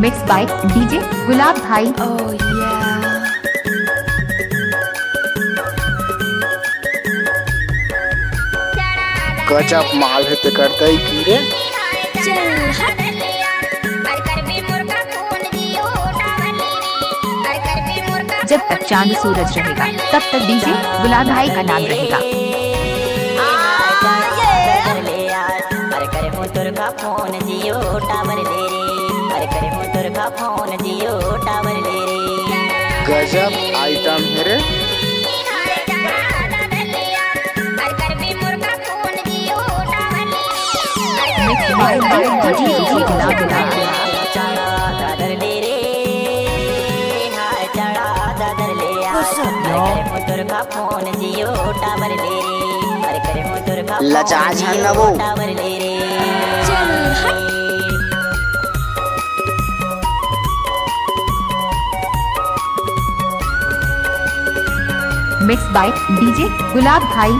Mix by DJ गुलाब भाई। गजब माल है तो करता ही की रे। जब तक चांद सूरज रहेगा तब तक डीजे गुलाब भाई का नाम रहेगा। फोन जियो टावर ले रे, अरे करे मोटर का फोन जियो टावर ले रे। गजब आइटम है रे। मिक्स बाय डीजे गुलाब भाई। चढ़ा दादर ले रे, हाय चढ़ा दादर ले यार, अरे करे मोटर का फोन जियो टावर ले रे, अरे करे मोटर का लचा झन वो टावर ले रे। मिक्स बाय डीजे गुलाब भाई।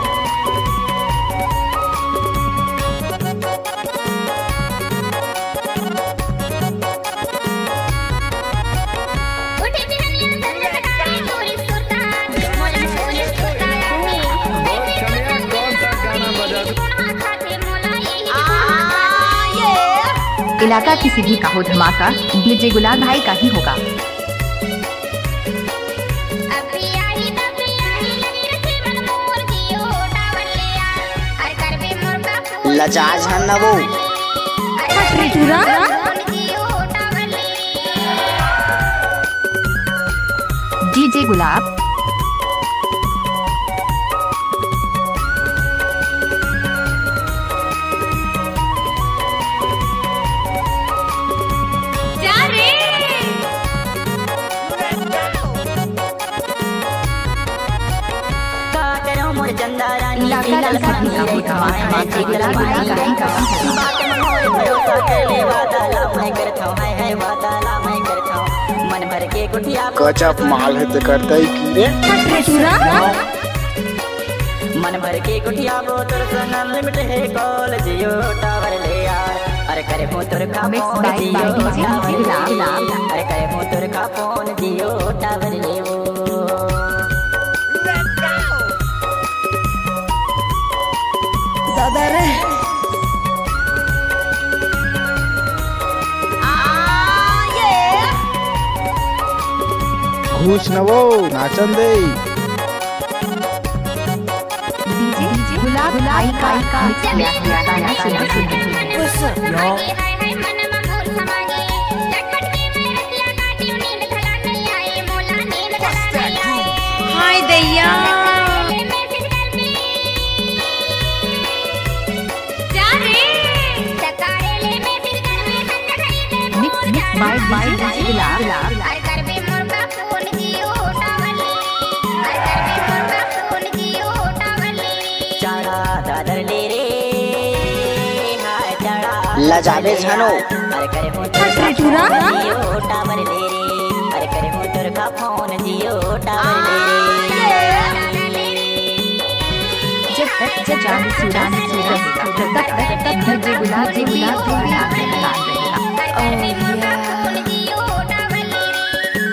इलाका किसी भी का हो धमाका डीजे गुलाब भाई का ही होगा। लचा झन वो डीजे गुलाब। मन भर के कुटिया गजब माल है तो करता ही की रे। मन भर के कुटिया बोतल संग लिमिट है कॉल जियो टावर ले यार, अरे करे मोटर का फोन जियो टावर ले, अरे करे मोटर का फोन जियो टावर ले वो। दादा रे घूस न वो नाचन दे। डीजे गुलाब भाई का मिक्स हाय दैया बाय गुलाब। चढ़ा दादर ले रे, हाय चढ़ा लजाबे झनो अरे करे मोटर का फोन जियो टावर ले रे, अरे करे मोटर का फोन जियो टावर ले रे। जब तक चांद सूरज रहेगा तब तक डीजे गुलाब का नाम रहेगा।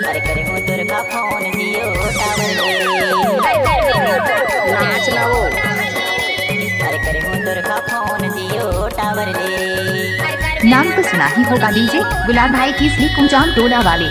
अरे करे मोटर का फोन जियो टावर ले रे, नाच न वो अरे करे मोटर का फोन जियो टावर ले रे। नाम तो सुना ही होगा डीजे गुलाब भाई की स्नीक टोला वाले।